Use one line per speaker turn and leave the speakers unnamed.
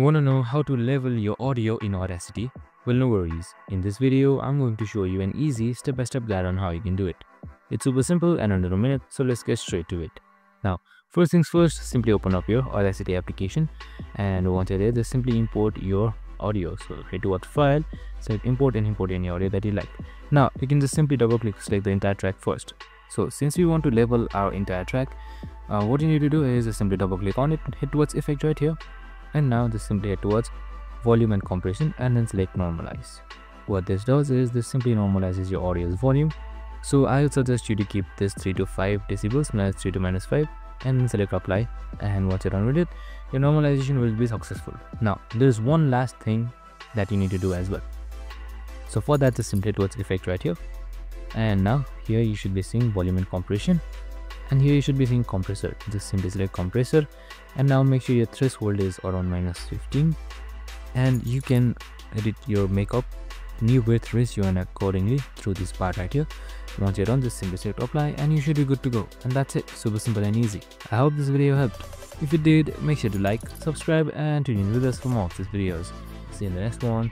Want to know how to level your audio in Audacity? Well, no worries. In this video, I'm going to show you an easy step-by-step guide on how you can do it. It's super simple and under a minute, so let's get straight to it. Now, first things first, simply open up your Audacity application, and once it is, just simply import your audio. So head towards File, select Import and import any audio that you like. Now, you can just simply double-click, select the entire track first. So since we want to level our entire track, what you need to do is just simply double-click on it, head towards Effect right here, and now just simply head towards Volume and Compression and then select Normalize. What this does is this simply normalizes your audio's volume. So I would suggest you to keep this 3 to 5 decibels, minus 3 to minus 5, and then select Apply, and once you're done with it, your normalization will be successful. Now there's one last thing that you need to do as well. So for that, just simply head towards Effect right here, and now here you should be seeing Volume and Compression, and here you should be seeing Compressor. Just simply select Compressor, and now make sure your threshold is around minus 15, and you can edit your makeup, new width ratio, and accordingly through this part right here. Once you're done, just simply select Apply, and you should be good to go. And that's it, super simple and easy. I hope this video helped. If it did, make sure to like, subscribe, and tune in with us for more of these videos. See you in the next one.